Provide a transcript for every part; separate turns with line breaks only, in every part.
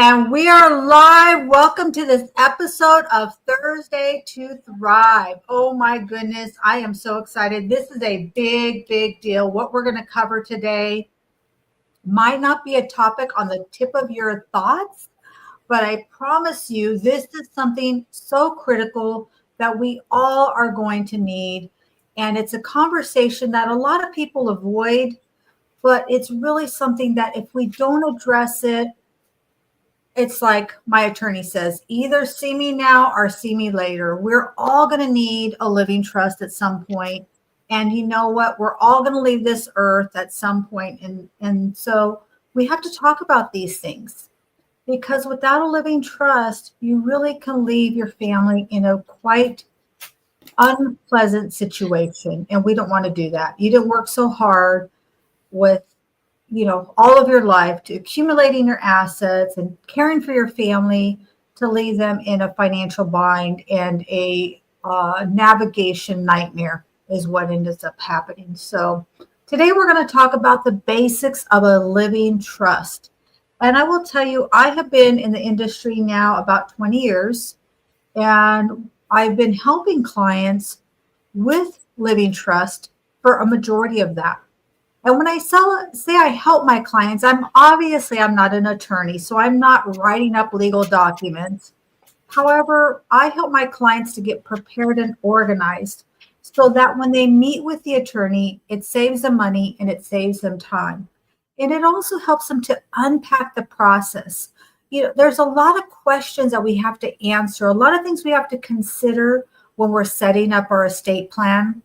And we are live. Welcome to this episode of Thursday to Thrive. Oh my goodness, I am so excited. This is a big deal. What we're going to cover today might not be a topic on the tip of your thoughts, but I promise you this is something so critical that we all are going to need. And it's a conversation that a lot of people avoid, but it's really something that if we don't address it, it's like my attorney says, either see me now or see me later. We're all going to need a living trust at some point. And you know what? We're all going to leave this earth at some point. And so we have to talk about these things, because without a living trust, you really can leave your family in a quite unpleasant situation. And we don't want to do that. You didn't work so hard with all of your life to accumulating your assets and caring for your family to leave them in a financial bind and a navigation nightmare is what ends up happening. So today we're going to talk about the basics of a living trust. And I will tell you, I have been in the industry now about 20 years, and I've been helping clients with living trust for a majority of that. And when I say I help my clients, I'm not an attorney, so I'm not writing up legal documents. However, I help my clients to get prepared and organized so that when they meet with the attorney, it saves them money and it saves them time. And it also helps them to unpack the process. There's a lot of questions that we have to answer, a lot of things we have to consider when we're setting up our estate plan.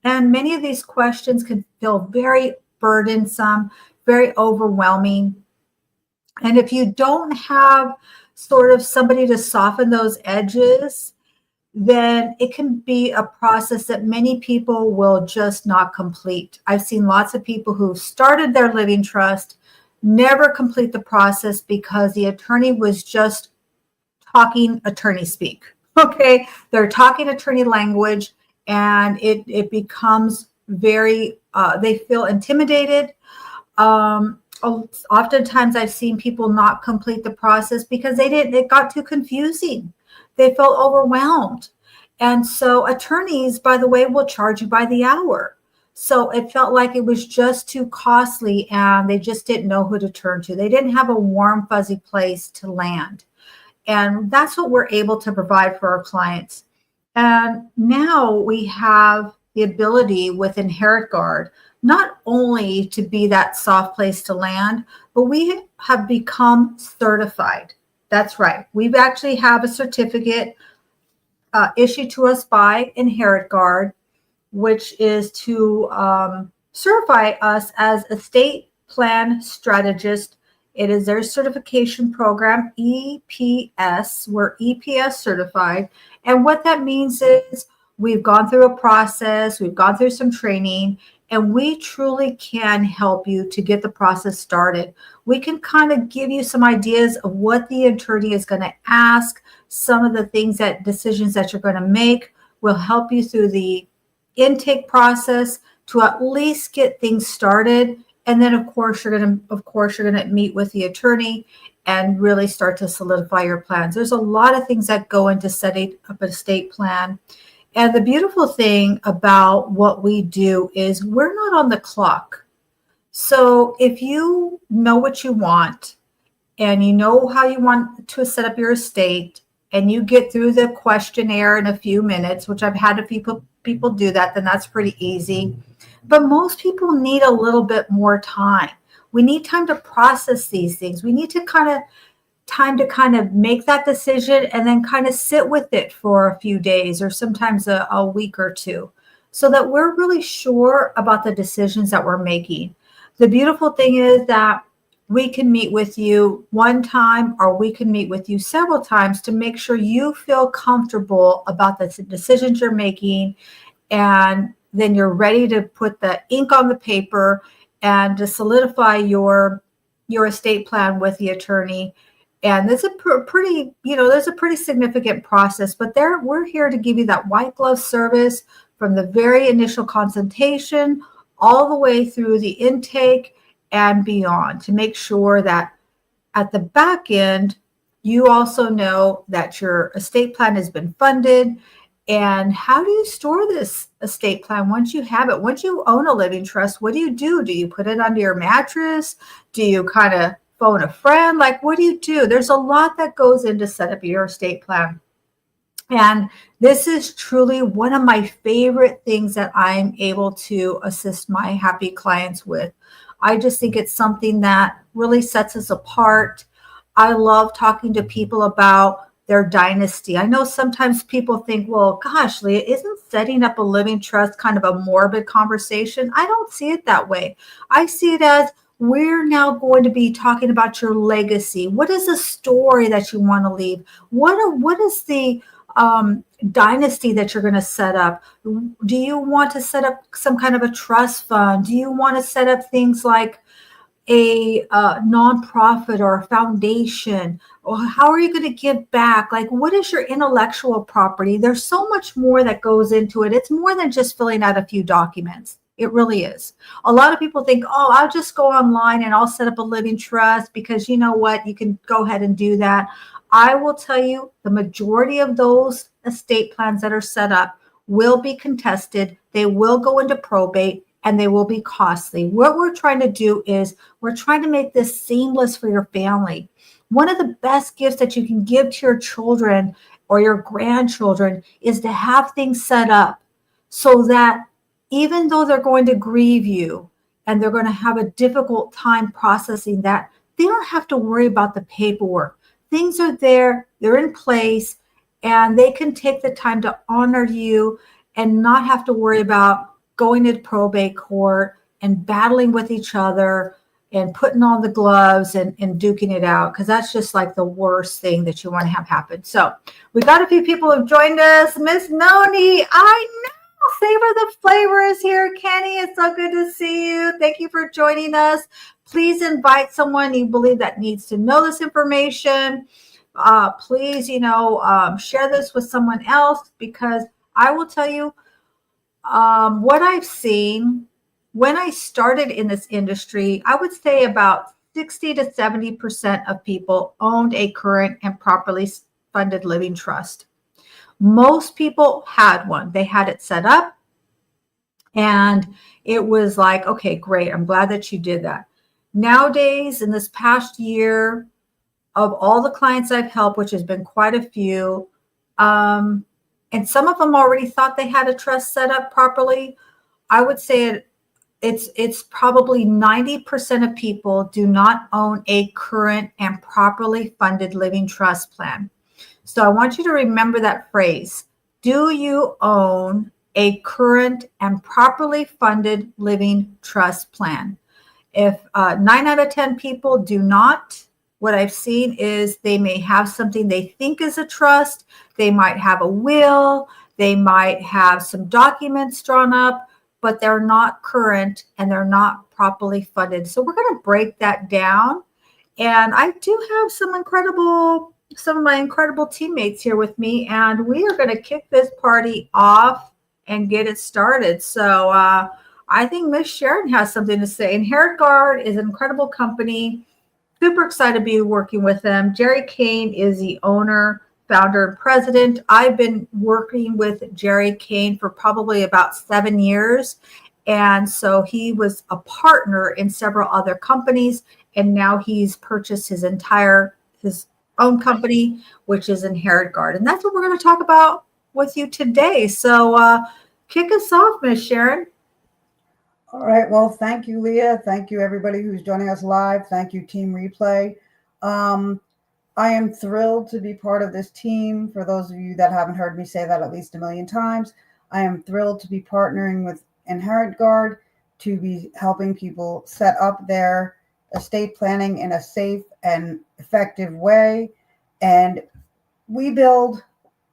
And many of these questions can feel very burdensome, very overwhelming. And if you don't have sort of somebody to soften those edges, then it can be a process that many people will just not complete. I've seen lots of people who started their living trust never complete the process because the attorney was just talking attorney speak. Okay, they're talking attorney language. And it becomes very, they feel intimidated. Oftentimes I've seen people not complete the process because it got too confusing. They felt overwhelmed. And so attorneys, by the way, will charge you by the hour. So it felt like it was just too costly and they just didn't know who to turn to. They didn't have a warm, fuzzy place to land. And that's what we're able to provide for our clients. And now we have the ability with Inherit Guard, not only to be that soft place to land, but we have become certified. That's right. We've actually have a certificate issued to us by Inherit Guard, which is to certify us as estate plan strategist. It is their certification program, EPS. We're EPS certified. And what that means is we've gone through a process, we've gone through some training, and we truly can help you to get the process started. We can kind of give you some ideas of what the attorney is going to ask, some of the decisions that you're going to make. Will help you through the intake process to at least get things started. And then, of course, you're going to meet with the attorney and really start to solidify your plans. There's a lot of things that go into setting up an estate plan. And the beautiful thing about what we do is we're not on the clock. So if you know what you want and you know how you want to set up your estate and you get through the questionnaire in a few minutes, which I've had people do that, then that's pretty easy. But most people need a little bit more time. We need time to process these things. We need to time to make that decision and then kind of sit with it for a few days or sometimes a week or two so that we're really sure about the decisions that we're making. The beautiful thing is that we can meet with you one time or we can meet with you several times to make sure you feel comfortable about the decisions you're making, and then you're ready to put the ink on the paper and to solidify your estate plan with the attorney. And there's a pretty significant process, but we're here to give you that white glove service from the very initial consultation all the way through the intake and beyond to make sure that at the back end, you also know that your estate plan has been funded. And how do you store this estate plan once you have it? Once you own a living trust, what do you do? Do you put it under your mattress? Do you kind of phone a friend? Like, what do you do? There's a lot that goes into set up your estate plan. And this is truly one of my favorite things that I'm able to assist my happy clients with. I just think it's something that really sets us apart. I love talking to people about their dynasty. I know sometimes people think, well, gosh, Leah, isn't setting up a living trust kind of a morbid conversation? I don't see it that way. I see it as we're now going to be talking about your legacy. What is the story that you want to leave? What is the dynasty that you're going to set up? Do you want to set up some kind of a trust fund? Do you want to set up things like a nonprofit or a foundation? Or how are you going to give back? Like, what is your intellectual property? There's so much more that goes into it. It's more than just filling out a few documents. It really is. A lot of people think, oh, I'll just go online and I'll set up a living trust because you know what? You can go ahead and do that. I will tell you the majority of those estate plans that are set up will be contested. They will go into probate and they will be costly. What we're trying to do is we're trying to make this seamless for your family. One of the best gifts that you can give to your children or your grandchildren is to have things set up so that even though they're going to grieve you and they're going to have a difficult time processing that, they don't have to worry about the paperwork. Things are there, they're in place, and they can take the time to honor you and not have to worry about going to probate court and battling with each other and putting on the gloves and duking it out, because that's just like the worst thing that you want to have happen. So we got a few people who've joined us. Miss Noni, I know. Savor the Flavor is here. Kenny, it's so good to see you. Thank you for joining us. Please invite someone you believe that needs to know this information. Please, share this with someone else, because I will tell you what I've seen when I started in this industry. I would say about 60 to 70% of people owned a current and properly funded living trust. Most people had one. They had it set up and it was like, okay, great. I'm glad that you did that. Nowadays, in this past year, of all the clients I've helped, which has been quite a few, and some of them already thought they had a trust set up properly, I would say it's probably 90% of people do not own a current and properly funded living trust plan. So I want you to remember that phrase. Do you own a current and properly funded living trust plan? If 9 out of 10 people do not, what I've seen is they may have something they think is a trust. They might have a will. They might have some documents drawn up, but they're not current and they're not properly funded. So we're going to break that down. And I do have some of my incredible teammates here with me, and we are going to kick this party off and get it started. So I think Miss Sharon has something to say. Inherit Guard is an incredible company. Super excited to be working with them. Jerry Kane is the owner, founder, and president. I've been working with Jerry Kane for probably about 7 years. And so he was a partner in several other companies. And now he's purchased his own company, which is Inherit Guard. And that's what we're going to talk about with you today. So kick us off, Miss Sharon.
All right. Well, thank you, Leah. Thank you, everybody who's joining us live. Thank you, Team Replay. I am thrilled to be part of this team. For those of you that haven't heard me say that at least a million times, I am thrilled to be partnering with Inherit Guard to be helping people set up their estate planning in a safe and effective way. And we build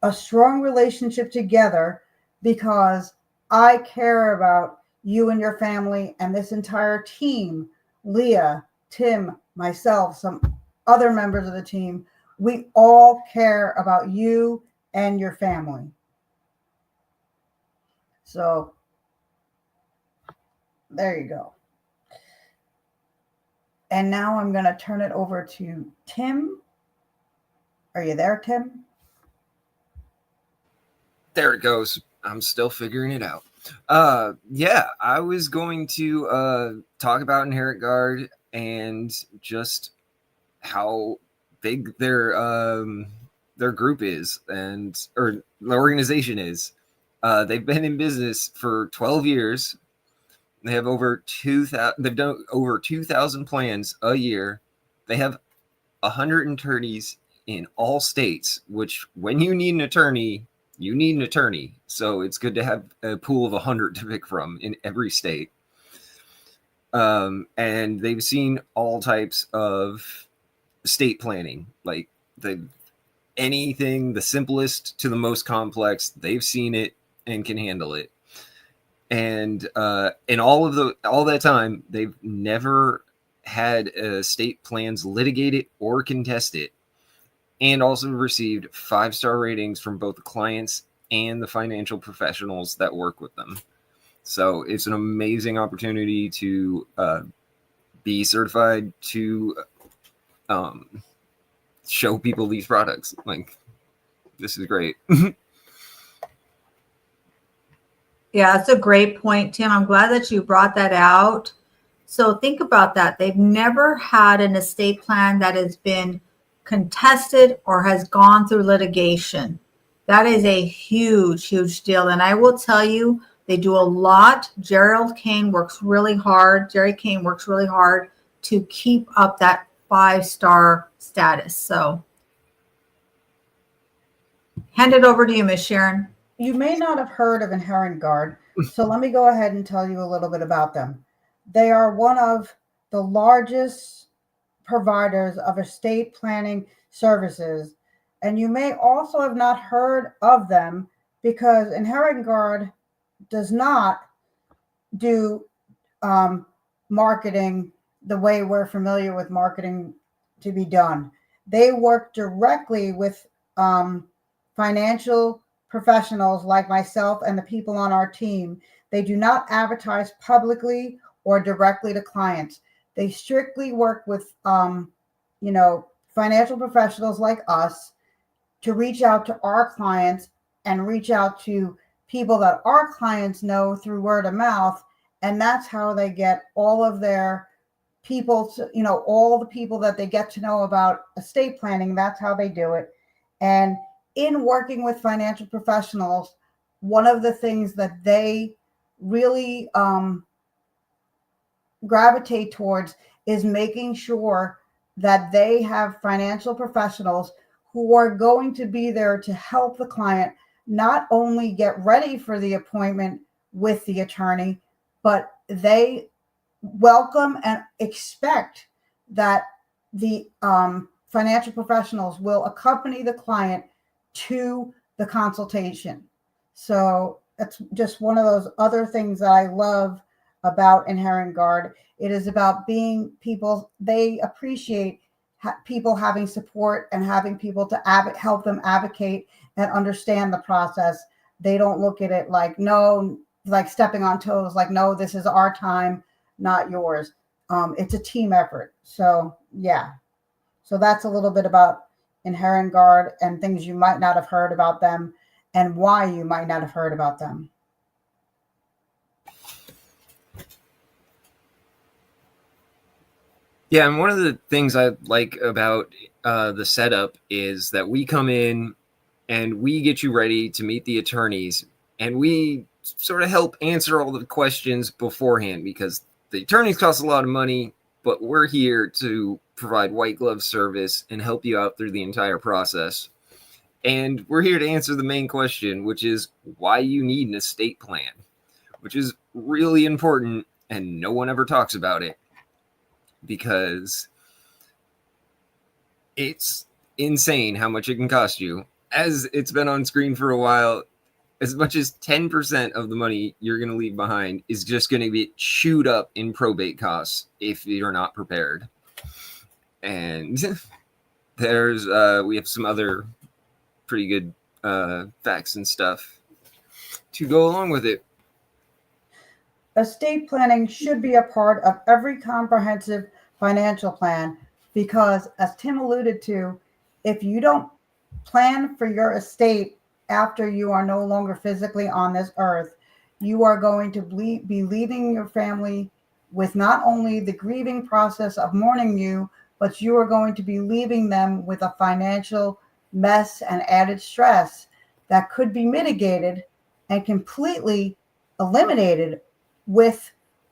a strong relationship together because I care about you and your family and this entire team. Leah, Tim, myself, some other members of the team, we all care about you and your family. So there you go. And now I'm going to turn it over to Tim. Are you there, Tim?
There it goes. I'm still figuring it out. Yeah, I was going to talk about Inherit Guard and just how big their group is, or the organization is. They've been in business for 12 years. They have over 2,000. They've done over 2,000 plans a year. They have 100 attorneys in all states. Which, when you need an attorney, you need an attorney. So it's good to have a pool of 100 to pick from in every state. And they've seen all types of estate planning, like anything, the simplest to the most complex. They've seen it and can handle it. And in all that time, they've never had estate plans litigated or contested, and also received 5-star ratings from both the clients and the financial professionals that work with them. So it's an amazing opportunity to be certified to show people these products. Like, this is great.
Yeah, that's a great point, Tim. I'm glad that you brought that out. So think about that. They've never had an estate plan that has been contested or has gone through litigation. That is a huge, huge deal. And I will tell you, they do a lot. Jerry Kane works really hard to keep up that 5-star status. So hand it over to you, Miss Sharon.
You may not have heard of Inherent Guard, so let me go ahead and tell you a little bit about them. They are one of the largest providers of estate planning services, and you may also have not heard of them because Inherent Guard does not do marketing the way we're familiar with marketing to be done. They work directly with financial professionals like myself and the people on our team. They do not advertise publicly or directly to clients. They strictly work with financial professionals like us to reach out to our clients and reach out to people that our clients know through word of mouth. And that's how they get all of their people to, all the people that they get to know about estate planning. That's how they do it. And in working with financial professionals, one of the things that they really gravitate towards is making sure that they have financial professionals who are going to be there to help the client not only get ready for the appointment with the attorney, but they welcome and expect that the financial professionals will accompany the client to the consultation. So that's just one of those other things that I love about Inherent Guard. It is about being people, they appreciate people having support and having people to help them advocate and understand the process. They don't look at it like, no, like stepping on toes, like, no, this is our time, not yours. It's a team effort. So yeah. So that's a little bit about Inherent Guard and things you might not have heard about them and why you might not have heard about them.
Yeah, and one of the things I like about the setup is that we come in and we get you ready to meet the attorneys, and we sort of help answer all the questions beforehand, because the attorneys cost a lot of money, but we're here to provide white glove service and help you out through the entire process. And we're here to answer the main question, which is why you need an estate plan, which is really important, and no one ever talks about it, because it's insane how much it can cost you. As it's been on screen for a while, as much as 10% of the money you're going to leave behind is just going to be chewed up in probate costs if you're not prepared. And there's we have some other pretty good facts and stuff to go along with it.
Estate planning should be a part of every comprehensive financial plan, because as Tim alluded to, if you don't plan for your estate after you are no longer physically on this earth, you are going to be leaving your family with not only the grieving process of mourning you, but you are going to be leaving them with a financial mess and added stress that could be mitigated and completely eliminated with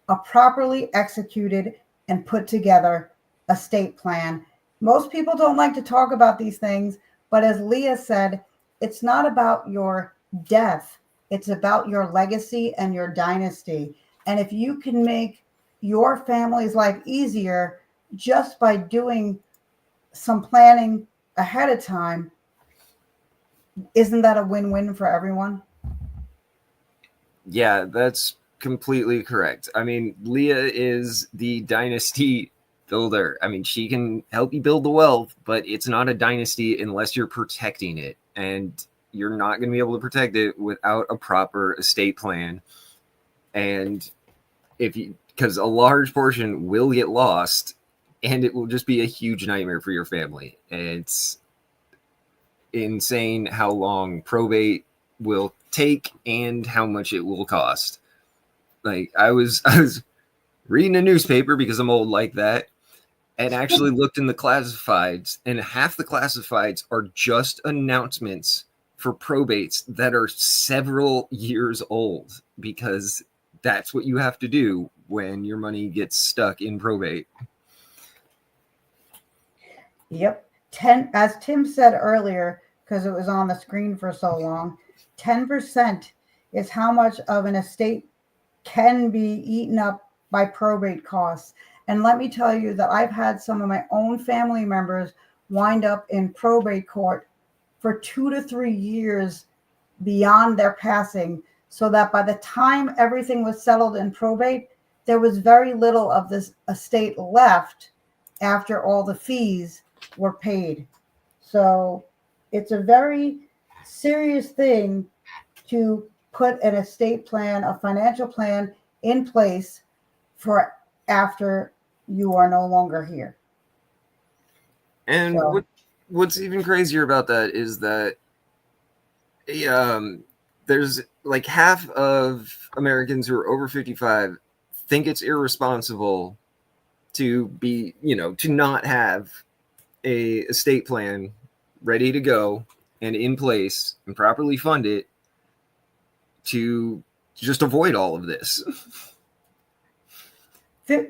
a properly executed and put together estate plan. Most people don't like to talk about these things, but as Leah said, it's not about your death. It's about your legacy and your dynasty. And if you can make your family's life easier just by doing some planning ahead of time, isn't that a win-win for everyone?
Yeah, that's completely correct. I mean, Leah is the dynasty builder. I mean, she can help you build the wealth, but it's not a dynasty unless you're protecting it. And you're not going to be able to protect it without a proper estate plan. And because a large portion will get lost, and it will just be a huge nightmare for your family. And it's insane how long probate will take and how much it will cost. Like I was reading a newspaper because I'm old like that, and actually looked in the classifieds, and half the classifieds are just announcements for probates that are several years old, because that's what you have to do when your money gets stuck in probate.
Yep. As Tim said earlier, because it was on the screen for so long, 10% is how much of an estate can be eaten up by probate costs. And let me tell you that I've had some of my own family members wind up in probate court for 2 to 3 years beyond their passing, so that by the time everything was settled in probate, there was very little of this estate left after all the fees were paid. So it's a very serious thing to put an estate plan, a financial plan in place for after you are no longer here.
And what's even crazier about that is that there's like half of Americans who are over 55 think it's irresponsible to be, to not have a estate plan ready to go and in place and properly fund it to just avoid all of this.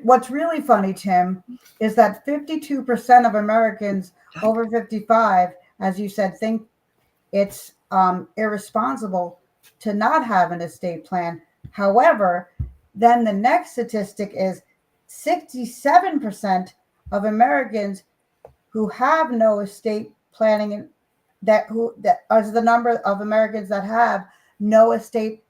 What's really funny, Tim, is that 52% of Americans over 55, as you said, think it's irresponsible to not have an estate plan. However, then the next statistic is 67% of Americans who have no estate planning, that is the number of Americans that have no estate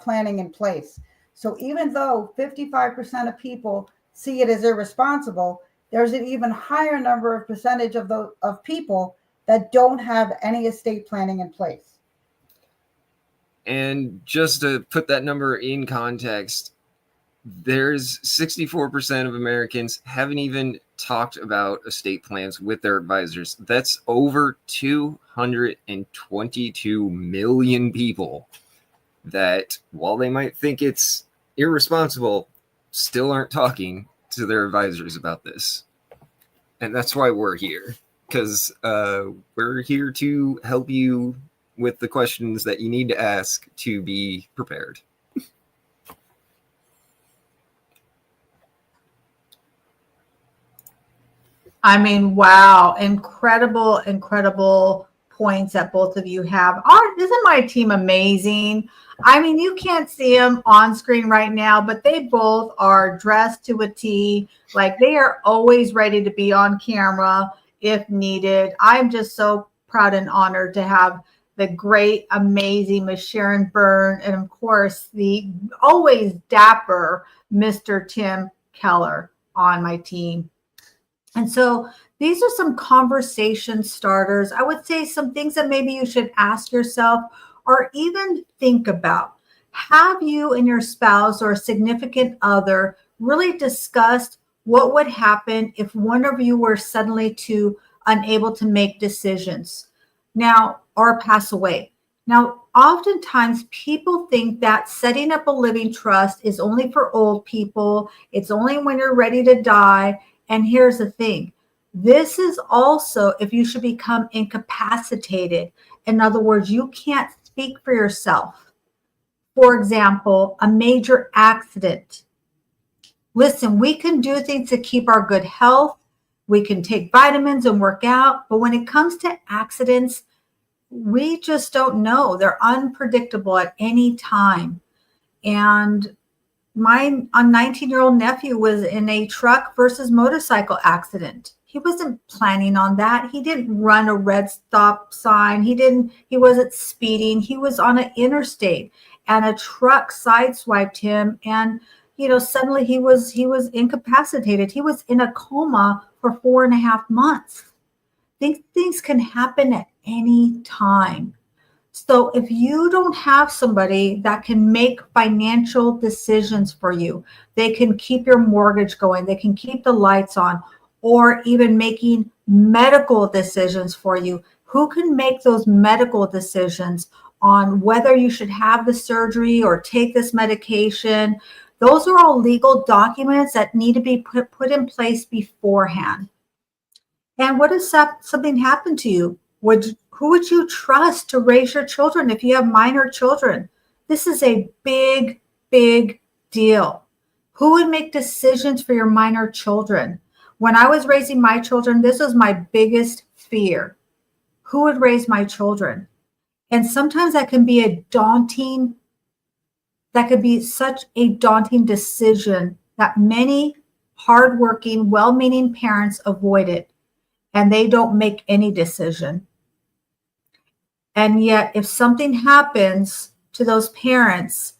planning in place. So even though 55% of people see it as irresponsible, there's an even higher number of percentage of people that don't have any estate planning in place.
And just to put that number in context, there's 64% of Americans haven't even talked about estate plans with their advisors. That's over 222 million people that, while they might think it's irresponsible, still aren't talking to their advisors about this. And that's why we're here, because we're here to help you with the questions that you need to ask to be prepared.
I mean, wow, incredible points that both of you have. Isn't my team amazing? I mean, you can't see them on screen right now, but they both are dressed to a T. Like, they are always ready to be on camera if needed. I'm just so proud and honored to have the great, amazing Miss Sharon Byrne, and of course, the always dapper Mr. Tim Keller on my team. And so these are some conversation starters. I would say some things that maybe you should ask yourself or even think about. Have you and your spouse or significant other really discussed What would happen if one of you were suddenly unable to make decisions now or pass away? Now, oftentimes people think that setting up a living trust is only for old people. It's only when you're ready to die. And here's the thing. This is also if you should become incapacitated. In other words, you can't speak for yourself. For example, a major accident. Listen, we can do things to keep our good health. We can take vitamins and work out. But when it comes to accidents, we just don't know. They're unpredictable at any time. And my 19-year-old nephew was in a truck versus motorcycle accident. He wasn't planning on that. He didn't run a red stop sign. He wasn't speeding. He was on an interstate and a truck sideswiped him, and suddenly he was incapacitated. He was in a coma for 4.5 months. Things can happen at any time. So if you don't have somebody that can make financial decisions for you, they can keep your mortgage going, they can keep the lights on, or even making medical decisions for you, who can make those medical decisions on whether you should have the surgery or take this medication? Those are all legal documents that need to be put in place beforehand. And what if something happened to you? Who would you trust to raise your children if you have minor children? This is a big, big deal. Who would make decisions for your minor children? When I was raising my children, this was my biggest fear. Who would raise my children? And sometimes that could be such a daunting decision that many hardworking, well-meaning parents avoid it, and they don't make any decision. And yet, if something happens to those parents,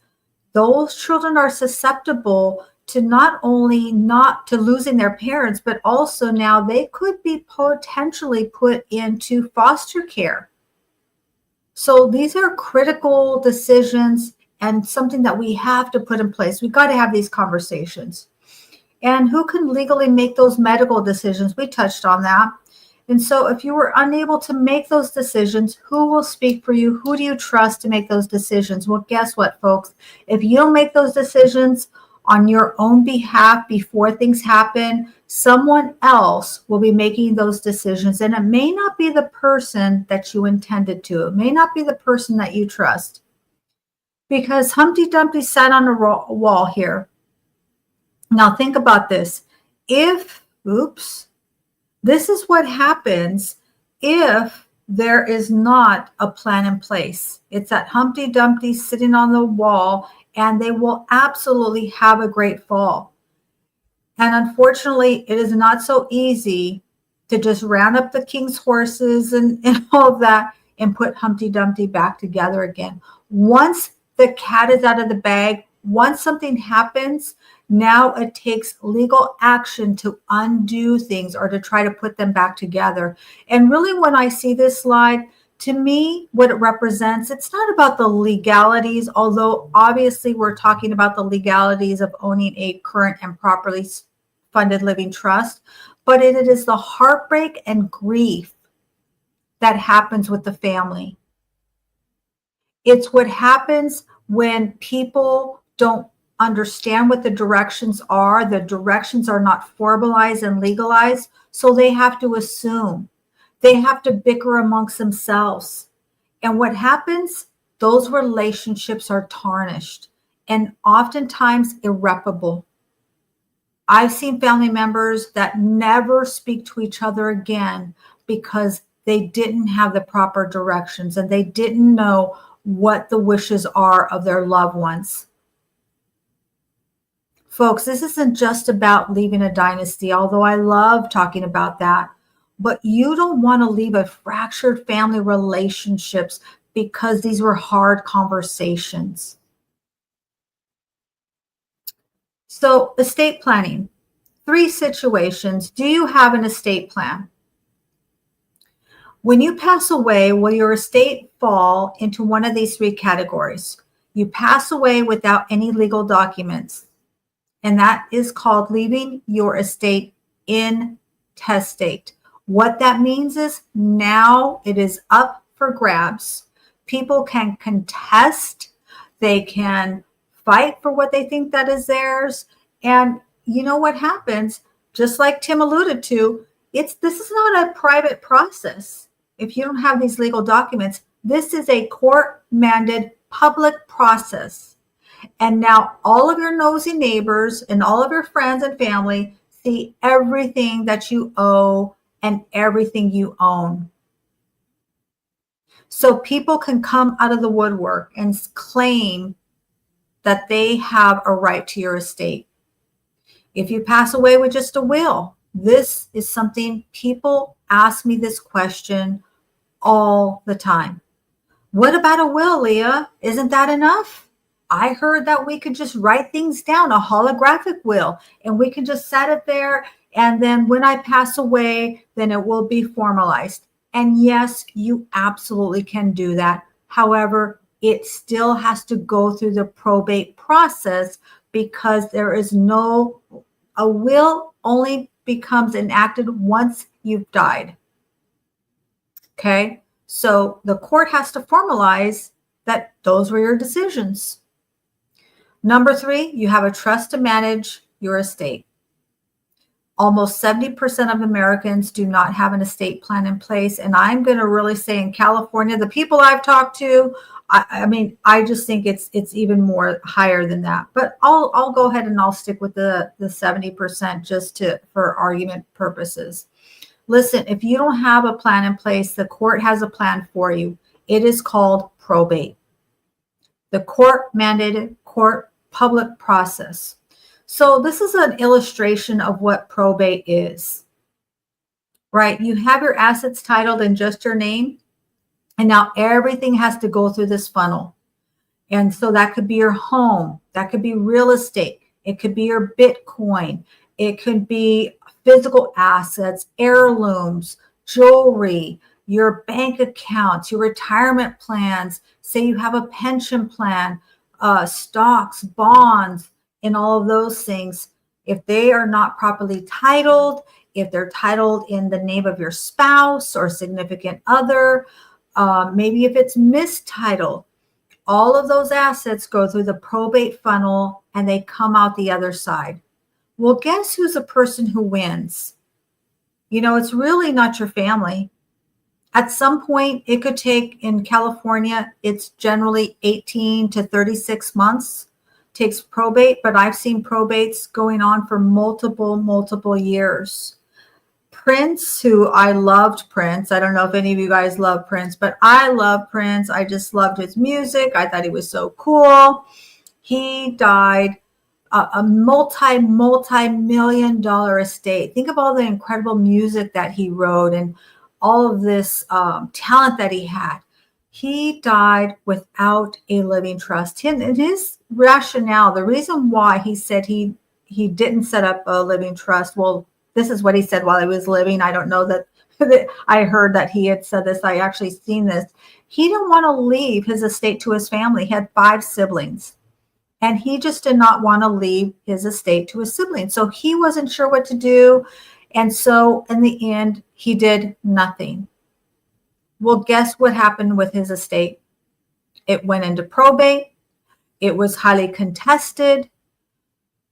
those children are susceptible to not only not to losing their parents, but also now they could be potentially put into foster care. So these are critical decisions and something that we have to put in place. We've got to have these conversations. And who can legally make those medical decisions? We touched on that. And so if you were unable to make those decisions, who will speak for you? Who do you trust to make those decisions? Well, guess what, folks? If you don't make those decisions on your own behalf before things happen, someone else will be making those decisions. And it may not be the person that you intended to. It may not be the person that you trust. Because Humpty Dumpty sat on a wall here. Now think about this. This is what happens if there is not a plan in place. It's that Humpty Dumpty sitting on the wall, and they will absolutely have a great fall. And unfortunately, it is not so easy to just round up the king's horses and all of that and put Humpty Dumpty back together again. Once the cat is out of the bag, once something happens, now it takes legal action to undo things or to try to put them back together. And really, when I see this slide, to me, what it represents, it's not about the legalities, although obviously we're talking about the legalities of owning a current and properly funded living trust, but it is the heartbreak and grief that happens with the family. It's what happens when people don't understand what the directions are. The directions are not formalized and legalized, so they have to assume. They have to bicker amongst themselves. And what happens? Those relationships are tarnished and oftentimes irreparable. I've seen family members that never speak to each other again because they didn't have the proper directions and they didn't know what the wishes are of their loved ones. Folks, this isn't just about leaving a dynasty, although I love talking about that. But you don't want to leave a fractured family relationships because these were hard conversations. So, estate planning. 3 situations. Do you have an estate plan? When you pass away, will your estate fall into one of these 3 categories? You pass away without any legal documents. and that is called leaving your estate intestate. What that means is now it is up for grabs. People can contest, they can fight for what they think that is theirs. And you know what happens, just like Tim alluded to, this is not a private process. If you don't have these legal documents, this is a court-mandated public process. And now all of your nosy neighbors and all of your friends and family see everything that you owe and everything you own. So people can come out of the woodwork and claim that they have a right to your estate. If you pass away with just a will, this is something people ask me this question all the time. What about a will, Leah? Isn't that enough? I heard that we could just write things down, a holographic will, and we can just set it there. And then when I pass away, then it will be formalized. And yes, you absolutely can do that. However, it still has to go through the probate process because a will only becomes enacted once you've died. Okay, so the court has to formalize that those were your decisions. Number 3, you have a trust to manage your estate. Almost 70% of Americans do not have an estate plan in place. And I'm going to really say in California, the people I've talked to, I just think it's even more higher than that. But I'll go ahead and I'll stick with the 70% just for argument purposes. Listen, if you don't have a plan in place, the court has a plan for you. It is called probate. The court-mandated, public process. So this is an illustration of what probate is, right? You have your assets titled in just your name, and now everything has to go through this funnel. And so that could be your home, that could be real estate, it could be your Bitcoin, it could be physical assets, heirlooms, jewelry, your bank accounts, your retirement plans. Say you have a pension plan, stocks, bonds, and all of those things. If they are not properly titled, if they're titled in the name of your spouse or significant other, maybe if it's mistitled, all of those assets go through the probate funnel and they come out the other side. Well, guess who's the person who wins? It's really not your family. At some point, it could take, in California, it's generally 18 to 36 months takes probate, but I've seen probates going on for multiple years. Prince, who I loved Prince. I don't know if any of you guys love Prince, but I love Prince. I just loved his music. I thought he was so cool. He died a multi-million-dollar estate. Think of all the incredible music that he wrote and all of this talent that he had. He died without a living trust. And his rationale, the reason why he said he didn't set up a living trust, well, this is what he said while he was living. I don't know that I heard that he had said this. I actually seen this. He didn't want to leave his estate to his family. He had 5 siblings. And he just did not want to leave his estate to his siblings. So he wasn't sure what to do. And so in the end, he did nothing. Well, guess what happened with his estate? It went into probate. It was highly contested.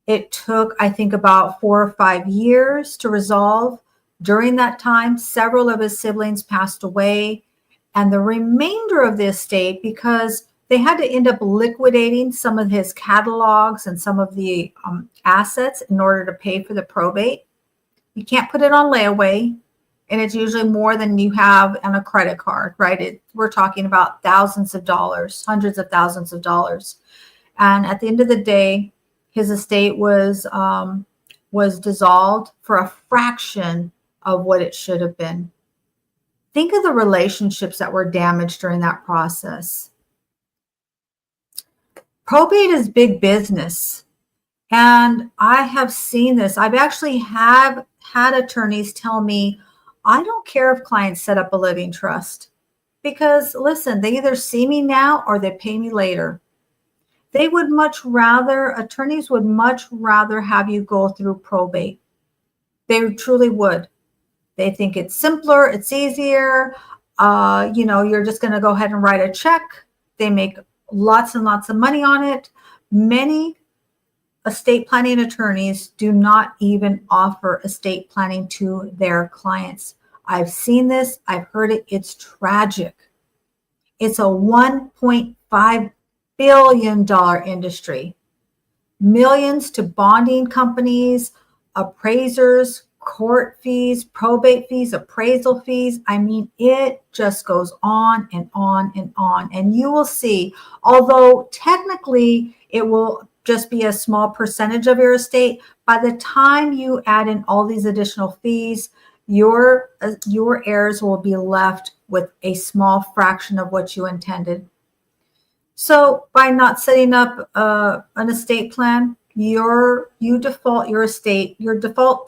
It took, I think, about 4 or 5 years to resolve. During that time, several of his siblings passed away. And the remainder of the estate, because they had to end up liquidating some of his catalogs and some of the assets in order to pay for the probate. You can't put it on layaway, and it's usually more than you have on a credit card, right? We're talking about thousands of dollars, hundreds of thousands of dollars. And at the end of the day, his estate was dissolved for a fraction of what it should have been. Think of the relationships that were damaged during that process. Probate is big business. And I have seen this. I've actually had attorneys tell me, I don't care if clients set up a living trust because, listen, they either see me now or they pay me later. They would much rather, attorneys would much rather have you go through probate. They truly would. They think it's simpler, it's easier. You're just going to go ahead and write a check. They make lots and lots of money on it. Many estate planning attorneys do not even offer estate planning to their clients. I've seen this. I've heard it. It's tragic. It's a $1.5 billion industry. Millions to bonding companies, appraisers, court fees, probate fees, appraisal fees. I mean, it just goes on and on and on. And you will see, although technically it will just be a small percentage of your estate, by the time you add in all these additional fees, your heirs will be left with a small fraction of what you intended. So by not setting up an estate plan, your default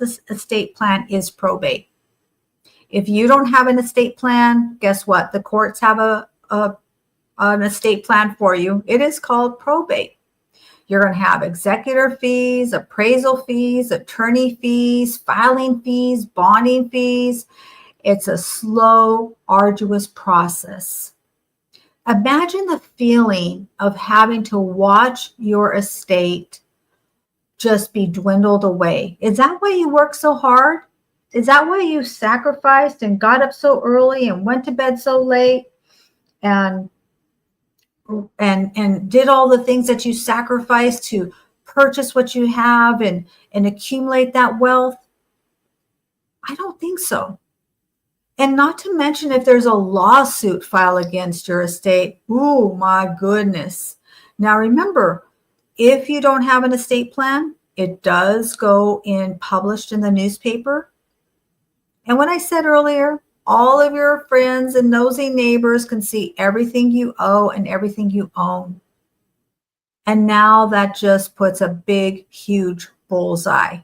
estate plan is probate. If you don't have an estate plan, guess what? The courts have an estate plan for you. It is called probate. You're going to have executor fees, appraisal fees, attorney fees, filing fees, bonding fees. It's a slow, arduous process. Imagine the feeling of having to watch your estate just be dwindled away. Is that why you work so hard? Is that why you sacrificed and got up so early and went to bed so late and did all the things that you sacrificed to purchase what you have and accumulate that wealth? I don't think so. And not to mention if there's a lawsuit filed against your estate. Oh my goodness. Now remember, if you don't have an estate plan, it does go in published in the newspaper. And when I said earlier, all of your friends and nosy neighbors can see everything you owe and everything you own. And now that just puts a big, huge bullseye.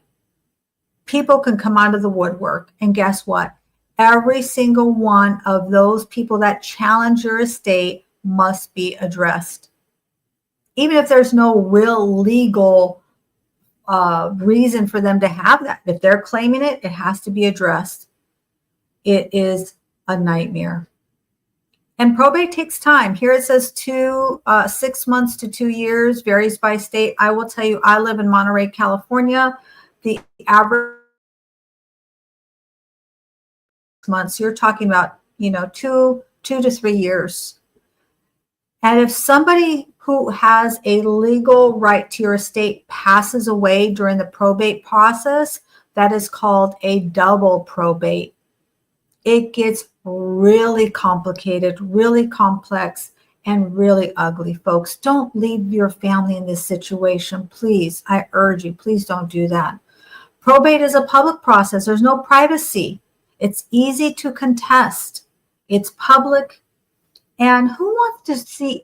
People can come out of the woodwork. And guess what? Every single one of those people that challenge your estate must be addressed. Even if there's no real legal reason for them to have that. If they're claiming it, it has to be addressed. It is a nightmare. And probate takes time. Here it says 6 months to 2 years, varies by state. I will tell you, I live in Monterey, California. The average months, you're talking about, 2 to 3 years. And if somebody who has a legal right to your estate passes away during the probate process, that is called a double probate. It gets really complicated, really complex, and really ugly, folks. Don't leave your family in this situation, please. I urge you, please don't do that. Probate is a public process. There's no privacy. It's easy to contest. It's public. And who wants to see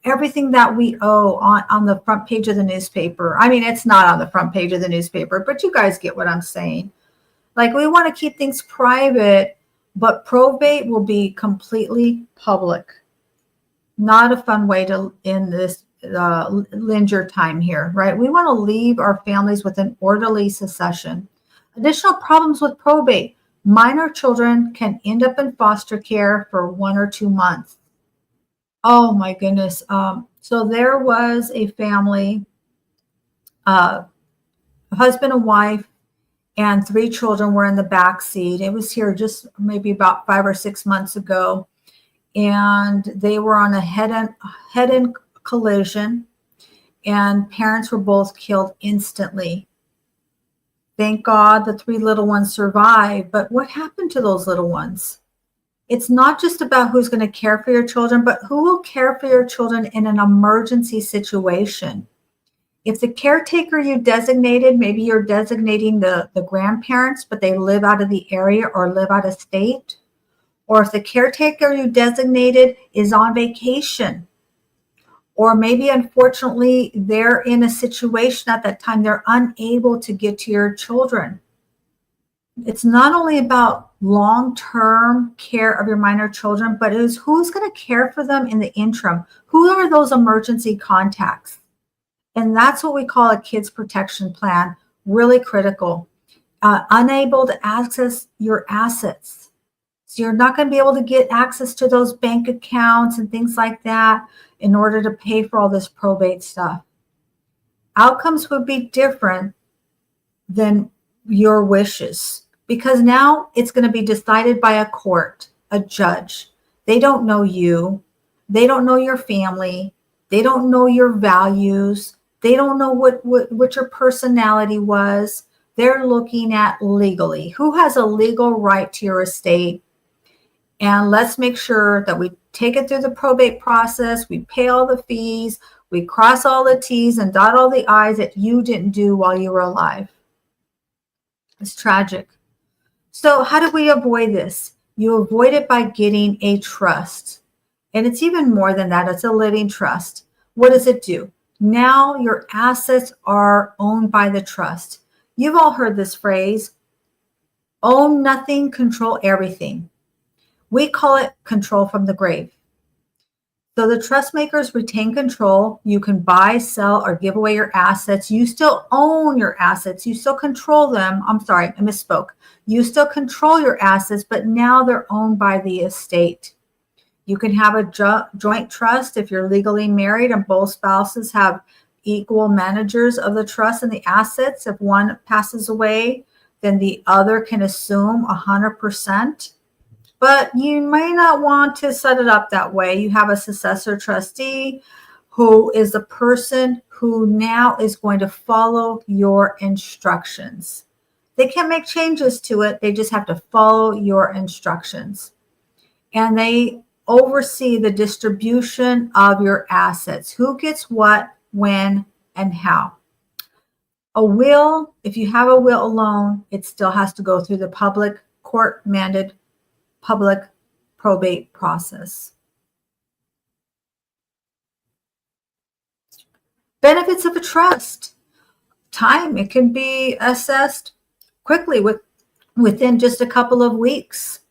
everything that we owe on the front page of the newspaper? I mean, it's not on the front page of the newspaper, but you guys get what I'm saying. Like, we want to keep things private, but probate will be completely public. Not a fun way to end this, lend your time here, right? We want to leave our families with an orderly succession. Additional problems with probate. Minor children can end up in foster care for 1 or 2 months. Oh my goodness. So there was a family, a husband and wife, and 3 children were in the back seat. It was here just maybe about 5 or 6 months ago. And they were on a head-on collision, and parents were both killed instantly. Thank God the 3 little ones survived. But what happened to those little ones? It's not just about who's going to care for your children, but who will care for your children in an emergency situation. If the caretaker you designated, maybe you're designating the grandparents, but they live out of the area or live out of state. Or if the caretaker you designated is on vacation, or maybe unfortunately they're in a situation at that time they're unable to get to your children. It's not only about long-term care of your minor children, but it is who's going to care for them in the interim. Who are those emergency contacts? And that's what we call a kids protection plan. Really critical. Unable to access your assets. So you're not going to be able to get access to those bank accounts and things like that in order to pay for all this probate stuff. Outcomes would be different than your wishes, because now it's going to be decided by a court, a judge. They don't know you. They don't know your family. They don't know your values. They don't know what your personality was. They're looking at legally. Who has a legal right to your estate? And let's make sure that we take it through the probate process. We pay all the fees. We cross all the T's and dot all the I's that you didn't do while you were alive. It's tragic. So how do we avoid this? You avoid it by getting a trust. And it's even more than that. It's a living trust. What does it do? Now your assets are owned by the trust. You've all heard this phrase, own nothing, control everything. We call it control from the grave. So the trust makers retain control. You can buy, sell, or give away your assets. You still own your assets. You still control them. I'm sorry, I misspoke. You still control your assets, but now they're owned by the estate. You can have a joint trust if you're legally married and both spouses have equal managers of the trust and the assets. If one passes away, then the other can assume 100%. But you may not want to set it up that way. You have a successor trustee who is the person who now is going to follow your instructions. They can't make changes to it. They just have to follow your instructions. And they oversee the distribution of your assets. Who gets what, when, and how. A will, if you have a will alone, it still has to go through the public court-mandated public probate process. Benefits of a trust. Time, it can be assessed quickly within just a couple of weeks.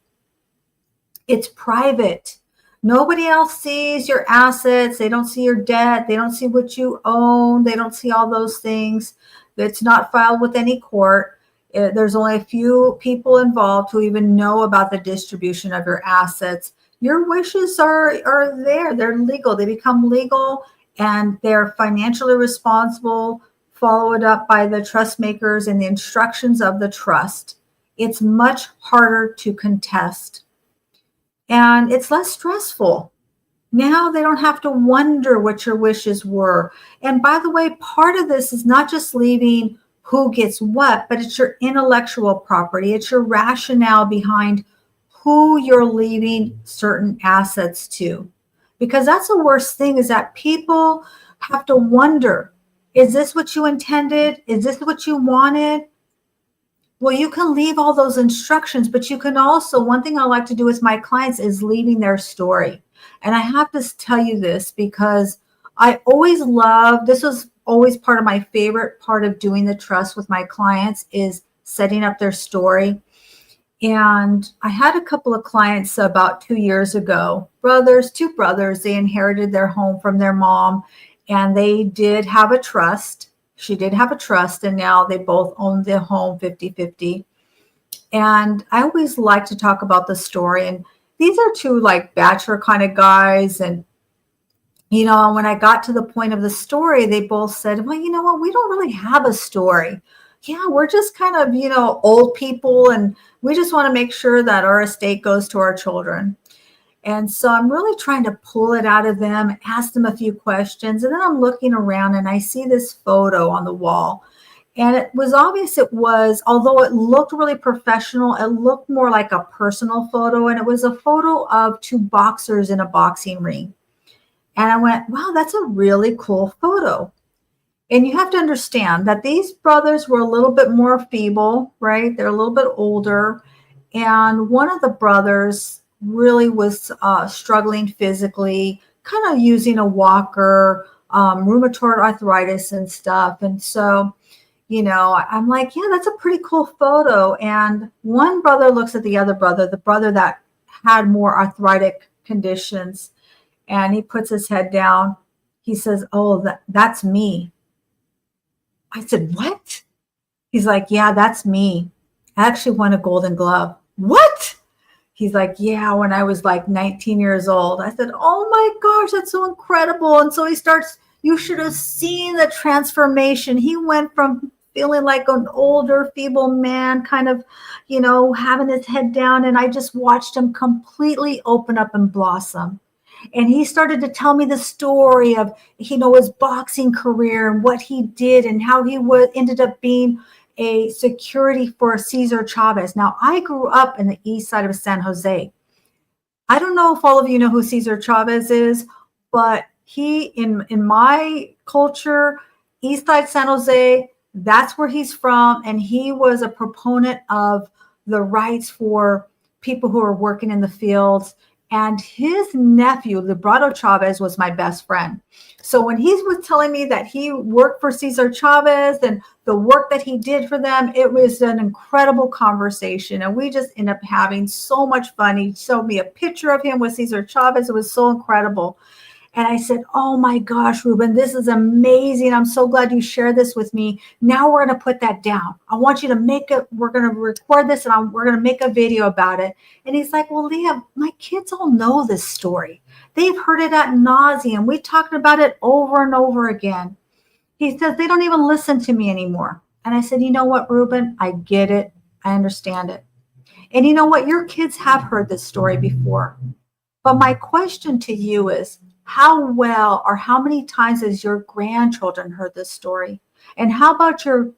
It's private. Nobody else sees your assets. They don't see your debt. They don't see what you own. They don't see all those things. It's not filed with any court. There's only a few people involved who even know about the distribution of your assets. Your wishes are there. They're legal. They become legal and they're financially responsible, followed up by the trust makers and the instructions of the trust. It's much harder to contest. And it's less stressful. Now they don't have to wonder what your wishes were. And by the way, part of this is not just leaving who gets what, but it's your intellectual property. It's your rationale behind who you're leaving certain assets to. Because that's the worst thing, is that people have to wonder, is this what you intended? Is this what you wanted? Well, you can leave all those instructions, but you can also, one thing I like to do with my clients is leaving their story. And I have to tell you this because I always love, this was always part of my favorite part of doing the trust with my clients is setting up their story. And I had a couple of clients about 2 years ago, two brothers, they inherited their home from their mom and they did have a trust. She did have a trust and now they both own the home 50-50. And I always like to talk about the story. And these are two like bachelor kind of guys. And you know, when I got to the point of the story, they both said, well, you know what, we don't really have a story. Yeah, we're just kind of, you know, old people and we just want to make sure that our estate goes to our children. And so I'm really trying to pull it out of them, ask them a few questions. And then I'm looking around and I see this photo on the wall. And it was obvious it was, although it looked really professional, it looked more like a personal photo. And it was a photo of two boxers in a boxing ring. And I went, wow, that's a really cool photo. And you have to understand that these brothers were a little bit more feeble, right? They're a little bit older. And one of the brothers really was struggling physically, kind of using a walker, rheumatoid arthritis and stuff. And so, you know, I'm like, yeah, that's a pretty cool photo. And one brother looks at the other brother, the brother that had more arthritic conditions. And he puts his head down. He says, oh, that's me. I said, what? He's like, yeah, that's me. I actually won a Golden Glove. What? He's like, yeah, when I was like 19 years old. I said, oh my gosh, that's so incredible. And so he starts, you should have seen the transformation. He went from feeling like an older, feeble man, kind of, having his head down. And I just watched him completely open up and blossom. And he started to tell me the story of, his boxing career and what he did and how he ended up being a security for Cesar Chavez. Now, I grew up in the east side of San Jose. I don't know if all of you know who Cesar Chavez is, but he, in my culture, east side San Jose, that's where he's from. And he was a proponent of the rights for people who are working in the fields. And his nephew, Librado Chavez, was my best friend. So when he was telling me that he worked for Cesar Chavez and the work that he did for them, it was an incredible conversation. And we just ended up having so much fun. He showed me a picture of him with Cesar Chavez. It was so incredible. And I said, oh my gosh, Ruben, this is amazing. I'm so glad you shared this with me. Now we're going to put that down. I want you to we're going to record this and we're going to make a video about it. And he's like, well, Leah, my kids all know this story. They've heard it ad nauseum. We talked about it over and over again. He says, they don't even listen to me anymore. And I said, you know what, Ruben, I get it. I understand it. And you know what? Your kids have heard this story before. But my question to you is, how well or how many times has your grandchildren heard this story? And how about your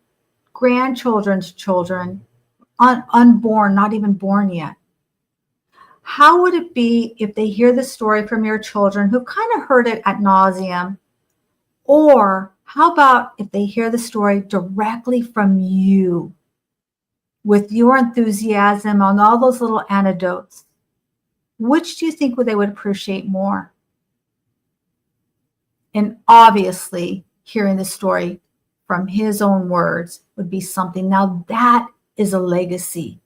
grandchildren's children, unborn, not even born yet? How would it be if they hear the story from your children who kind of heard it ad nauseum? Or how about if they hear the story directly from you with your enthusiasm on all those little anecdotes? Which do you think they would appreciate more? And obviously, hearing the story from his own words would be something. Now, that is a legacy.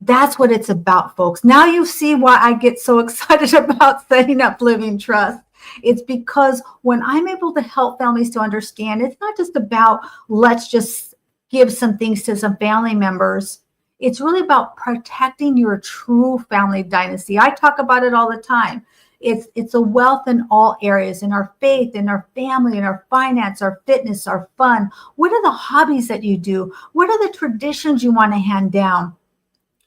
That's what it's about, folks. Now you see why I get so excited about setting up Living Trust. It's because when I'm able to help families to understand, it's not just about let's just give some things to some family members. It's really about protecting your true family dynasty. I talk about it all the time. It's a wealth in all areas, in our faith, in our family, in our finance, our fitness, our fun. What are the hobbies that you do? What are the traditions you want to hand down?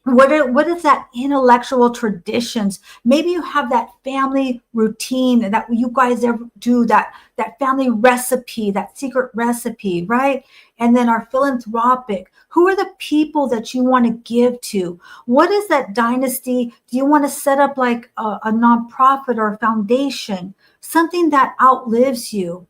What is that intellectual traditions? Maybe you have that family routine that you guys ever do, that family recipe, that secret recipe, right? And then our philanthropic. Who are the people that you want to give to? What is that dynasty? Do you want to set up like a nonprofit or a foundation, something that outlives you?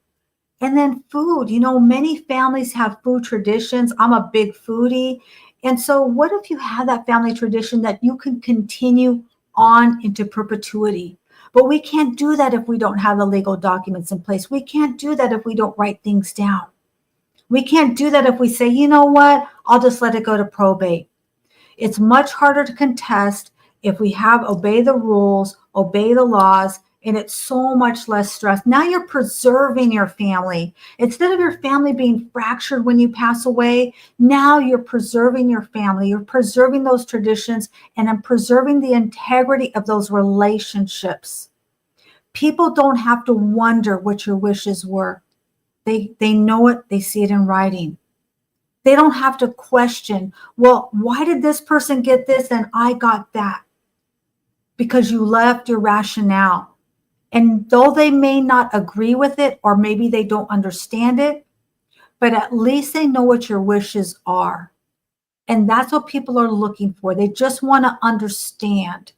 And then food, many families have food traditions. I'm a big foodie. And so what if you have that family tradition that you can continue on into perpetuity? But we can't do that if we don't have the legal documents in place. We can't do that if we don't write things down. We can't do that if we say, you know what, I'll just let it go to probate. It's much harder to contest if we obey the rules, obey the laws, and it's so much less stress. Now you're preserving your family. Instead of your family being fractured when you pass away, now you're preserving your family. You're preserving those traditions and preserving the integrity of those relationships. People don't have to wonder what your wishes were. They know it. They see it in writing. They don't have to question, well, why did this person get this and I got that? Because you left your rationale. And though they may not agree with it, or maybe they don't understand it, but at least they know what your wishes are. And that's what people are looking for. They just want to understand.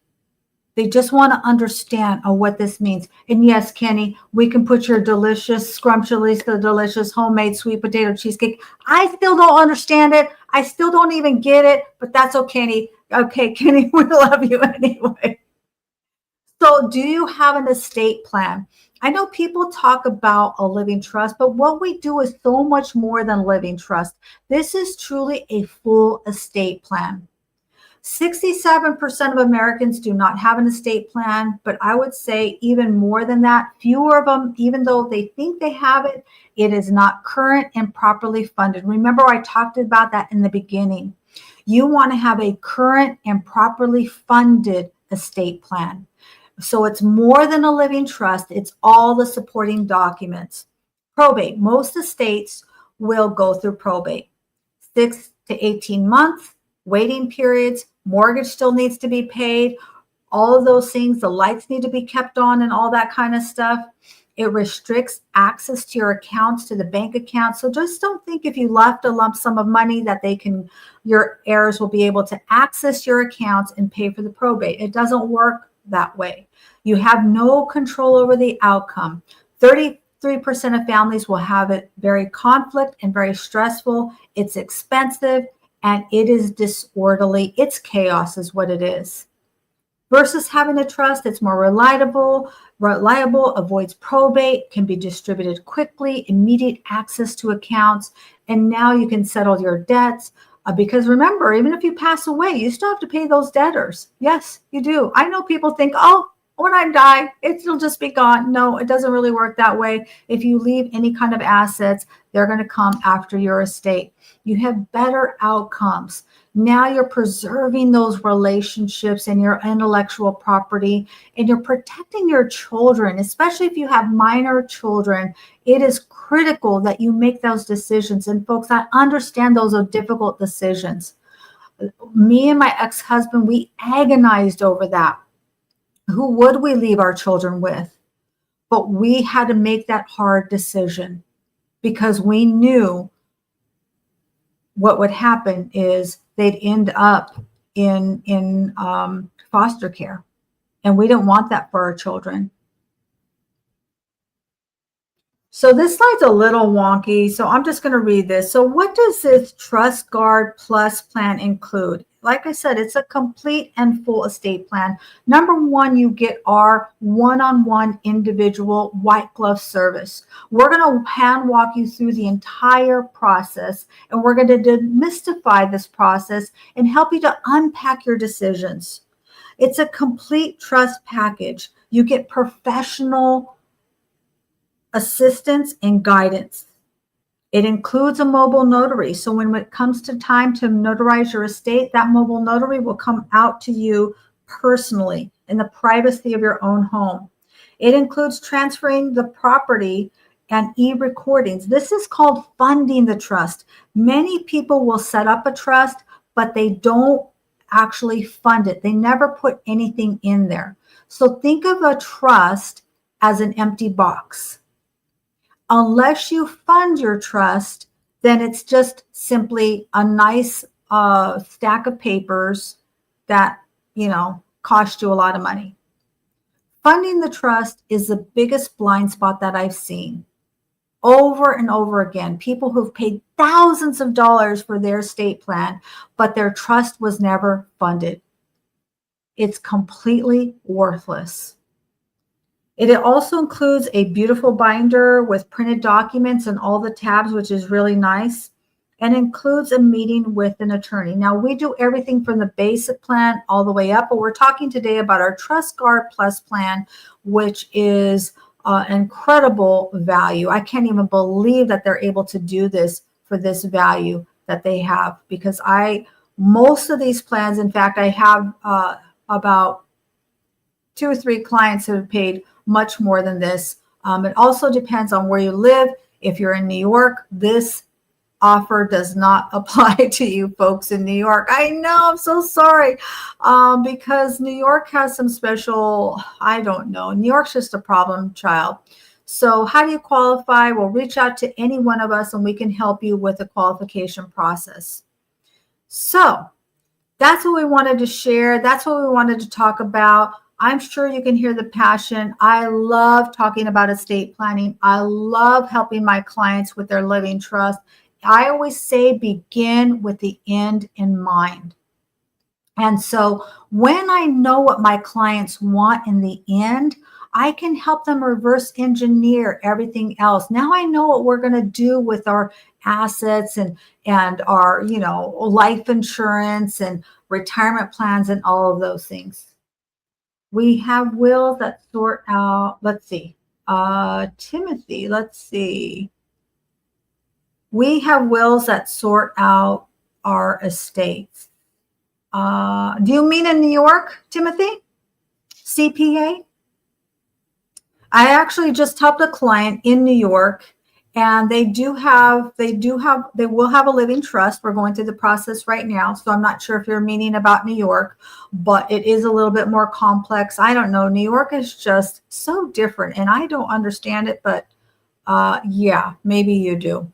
They just want to understand what this means. And yes, Kenny, we can put your delicious, scrumptious, delicious homemade sweet potato cheesecake. I still don't understand it. I still don't even get it, but that's okay. Okay, Kenny, we love you anyway. So do you have an estate plan? I know people talk about a living trust, but what we do is so much more than living trust. This is truly a full estate plan. 67% of Americans do not have an estate plan, but I would say even more than that, fewer of them, even though they think they have it, it is not current and properly funded. Remember, I talked about that in the beginning. You want to have a current and properly funded estate plan. So it's more than a living trust, it's all the supporting documents. Probate, most estates will go through probate. 6 to 18 months, waiting periods, mortgage still needs to be paid, all of those things, the lights need to be kept on and all that kind of stuff. It restricts access to your accounts, to the bank account. So just don't think if you left a lump sum of money that your heirs will be able to access your accounts and pay for the probate. It doesn't work that way. You have no control over the outcome. 33% of families will have it very conflict and very stressful. It's expensive and it is disorderly. It's chaos is what it is. Versus having a trust, it's more reliable, avoids probate, can be distributed quickly, immediate access to accounts, and now you can settle your debts. Because remember, even if you pass away, you still have to pay those debtors. Yes, you do. I know people think, oh, when I die, it'll just be gone. No, it doesn't really work that way. If you leave any kind of assets, they're going to come after your estate. You have better outcomes. Now you're preserving those relationships and your intellectual property, and you're protecting your children, especially if you have minor children. It is critical that you make those decisions. And folks, I understand those are difficult decisions. Me and my ex-husband, we agonized over that. Who would we leave our children with? But we had to make that hard decision because we knew what would happen is they'd end up in foster care. And we didn't want that for our children. So this slide's a little wonky, so I'm just going to read this. So what does this Trust Guard Plus plan include? Like I said, it's a complete and full estate plan. Number one, you get our one-on-one individual white glove service. We're going to hand walk you through the entire process, and we're going to demystify this process and help you to unpack your decisions. It's a complete trust package. You get professional assistance and guidance. It includes a mobile notary. So when it comes to time to notarize your estate, that mobile notary will come out to you personally in the privacy of your own home. It includes transferring the property and e-recordings. This is called funding the trust. Many people will set up a trust, but they don't actually fund it. They never put anything in there. So think of a trust as an empty box. Unless you fund your trust, then it's just simply a nice stack of papers that, cost you a lot of money. Funding the trust is the biggest blind spot that I've seen over and over again. People who've paid thousands of dollars for their estate plan, but their trust was never funded. It's completely worthless. It also includes a beautiful binder with printed documents and all the tabs, which is really nice, and includes a meeting with an attorney. Now, we do everything from the basic plan all the way up, but we're talking today about our Trust Guard Plus plan, which is incredible value. I can't even believe that they're able to do this for this value that they have, because most of these plans, in fact, I have about 2 or 3 clients who have paid much more than this. It also depends on where you live. If you're in New York, this offer does not apply to you folks in New York. I know, I'm so sorry, because New York has some special, I don't know, New York's just a problem child. So how do you qualify? Well, reach out to any one of us and we can help you with the qualification process. So that's what we wanted to share. That's what we wanted to talk about. I'm sure you can hear the passion. I love talking about estate planning. I love helping my clients with their living trust. I always say begin with the end in mind. And so when I know what my clients want in the end, I can help them reverse engineer everything else. Now I know what we're going to do with our assets and our, life insurance and retirement plans, and all of those things. We have wills that sort out, let's see, Timothy, let's see. We have wills that sort out our estates. Do you mean in New York, Timothy? CPA? I actually just helped a client in New York, and they will have a living trust. We're going through the process right now. So I'm not sure if you're meaning about New York, but it is a little bit more complex. I don't know. New York is just so different, and I don't understand it, but yeah, maybe you do.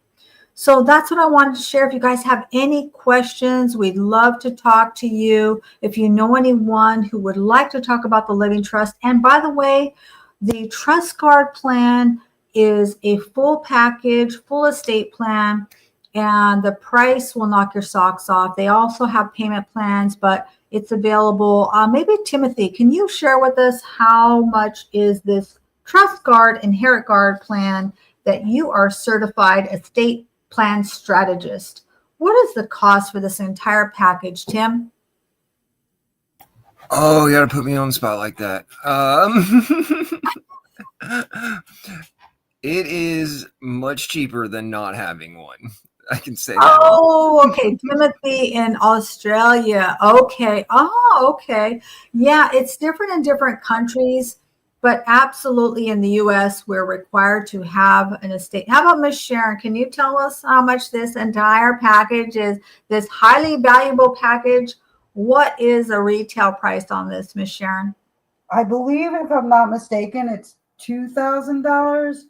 So that's what I wanted to share. If you guys have any questions, we'd love to talk to you. If you know anyone who would like to talk about the living trust. And by the way, the trust guard plan is a full package, full estate plan, and the price will knock your socks off. They also have payment plans, but it's available. Maybe Timothy, can you share with us how much is this trust guard, inherit guard plan that you are certified estate plan strategist? What is the cost for this entire package, Tim?
Oh, you gotta put me on the spot like that. It is much cheaper than not having one. I can say that.
Oh, okay. Timothy in Australia. Okay. Oh, okay. Yeah, it's different in different countries, but absolutely in the US, we're required to have an estate. How about Miss Sharon? Can you tell us how much this entire package is, this highly valuable package? What is a retail price on this, Miss Sharon?
I believe, if I'm not mistaken, it's $2,000,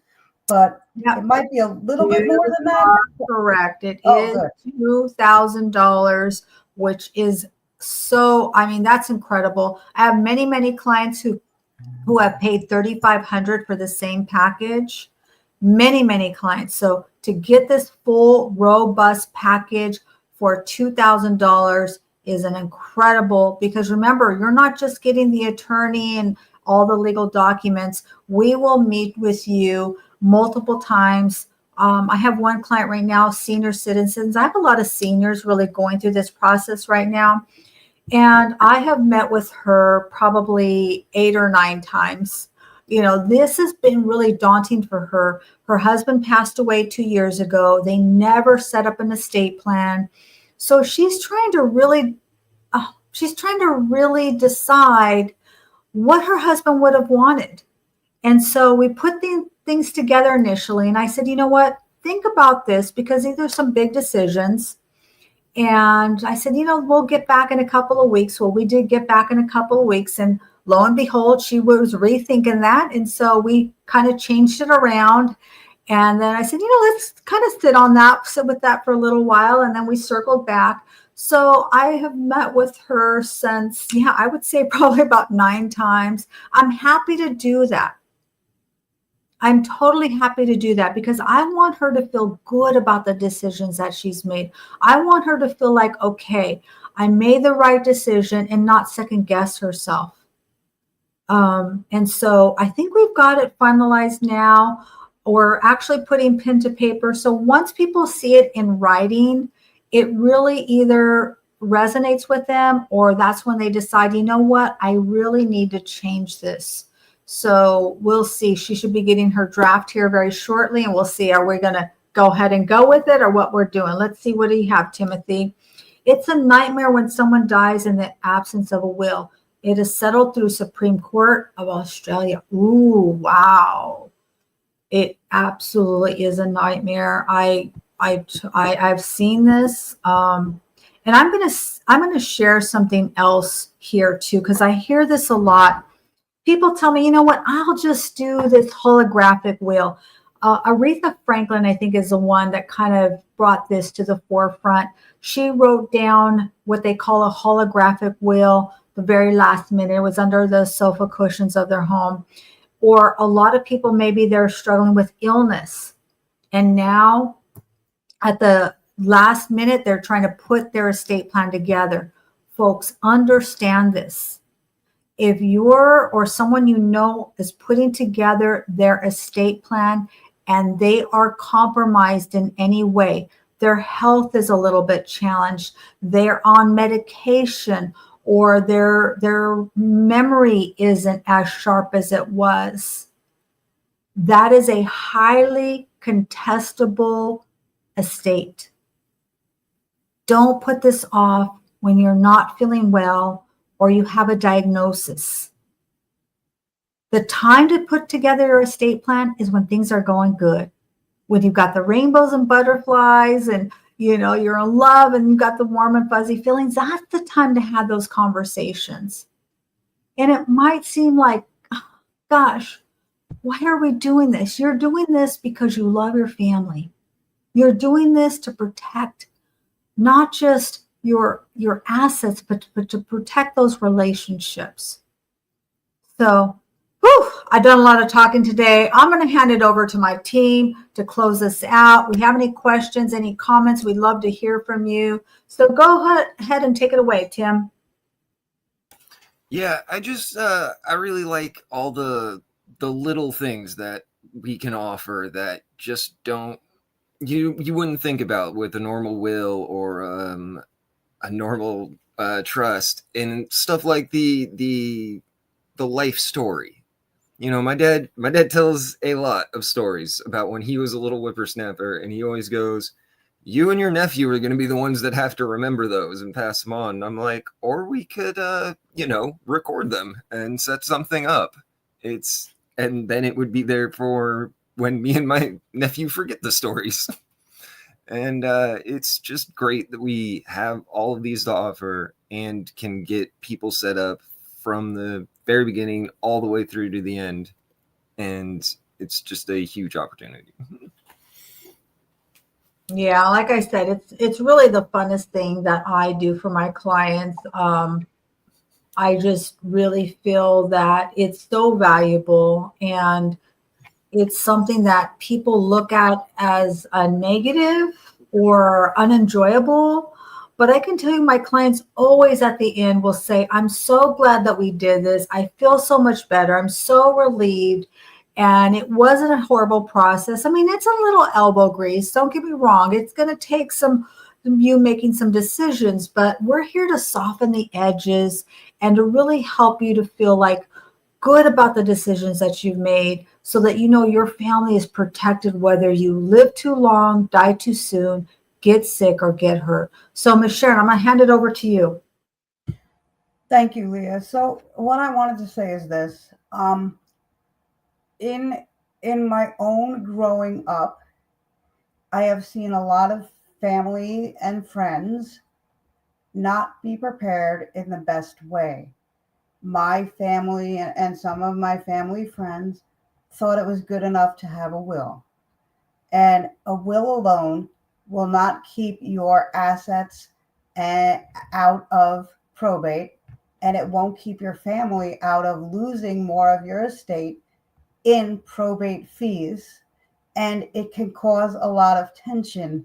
but
Yep.
it might be a little bit more than that.
Correct. It
Oh,
is
good.
$2,000, which is so, I mean, that's incredible. I have many, many clients who have paid $3,500 for the same package. Many, many clients. So to get this full, robust package for $2,000 is an incredible, because remember, you're not just getting the attorney and all the legal documents. We will meet with you multiple times. I have one client right now, senior citizens. I have a lot of seniors really going through this process right now. And I have met with her probably 8 or 9 times. You know, this has been really daunting for her. Her husband passed away 2 years ago. They never set up an estate plan. So she's trying to really decide what her husband would have wanted. And so we put the things together initially. And I said, you know what? Think about this, because these are some big decisions. And I said, you know, we'll get back in a couple of weeks. Well, we did get back in a couple of weeks. And lo and behold, she was rethinking that. And so we kind of changed it around. And then I said, you know, let's kind of sit with that for a little while. And then we circled back. So I have met with her since, yeah, I would say probably about 9 times. I'm happy to do that. I'm totally happy to do that, because I want her to feel good about the decisions that she's made. I want her to feel like, okay, I made the right decision, and not second guess herself. And so I think we've got it finalized now. We're actually putting pen to paper. So once people see it in writing, it really either resonates with them, or that's when they decide, you know what, I really need to change this. So we'll see. She should be getting her draft here very shortly, and we'll see, are we going to go ahead and go with it, or what we're doing? Let's see. What do you have, Timothy? It's a nightmare when someone dies in the absence of a will. It is settled through Supreme Court of Australia. Ooh, wow. It absolutely is a nightmare. I've seen this. And I'm gonna share something else here too, because I hear this a lot. People tell me, you know what, I'll just do this holographic will. Aretha Franklin, I think, is the one that kind of brought this to the forefront. She wrote down what they call a holographic will the very last minute. It was under the sofa cushions of their home. Or a lot of people, maybe they're struggling with illness, and now at the last minute, they're trying to put their estate plan together. Folks, understand this. If you're or someone you know is putting together their estate plan and they are compromised in any way, their health is a little bit challenged, they're on medication, or their memory isn't as sharp as it was. That is a highly contestable estate. Don't put this off when you're not feeling well or you have a diagnosis. The time to put together your estate plan is when things are going good. When you've got the rainbows and butterflies and you're in love and you've got the warm and fuzzy feelings, that's the time to have those conversations. And it might seem like, gosh, why are we doing this? You're doing this because you love your family. You're doing this to protect not just your assets, but to protect those relationships. So, I've done a lot of talking today. I'm going to hand it over to my team to close this out. We have any questions, any comments? We'd love to hear from you. So go ahead and take it away, Tim.
Yeah, I really like all the little things that we can offer that just don't you wouldn't think about with a normal will or a normal trust, and stuff like the life story. My dad tells a lot of stories about when he was a little whippersnapper, and he always goes, you and your nephew are going to be the ones that have to remember those and pass them on. And I'm like, or we could record them and set something up. And then it would be there for when me and my nephew forget the stories. And it's just great that we have all of these to offer and can get people set up from the very beginning all the way through to the end. And it's just a huge opportunity.
Yeah, like I said, it's really the funnest thing that I do for my clients. I just really feel that it's so valuable, and it's something that people look at as a negative or unenjoyable. But I can tell you, my clients always at the end will say, I'm so glad that we did this. I feel so much better. I'm so relieved. And it wasn't a horrible process. I mean, it's a little elbow grease. Don't get me wrong. It's going to take you making some decisions, but we're here to soften the edges and to really help you to feel like good about the decisions that you've made, so that your family is protected, whether you live too long, die too soon, get sick, or get hurt. So, Ms. Sharon, I'm going to hand it over to you.
Thank you, Leah. So what I wanted to say is this. In my own growing up, I have seen a lot of family and friends not be prepared in the best way. My family and some of my family friends thought it was good enough to have a will. And a will alone will not keep your assets out of probate, and it won't keep your family out of losing more of your estate in probate fees. And it can cause a lot of tension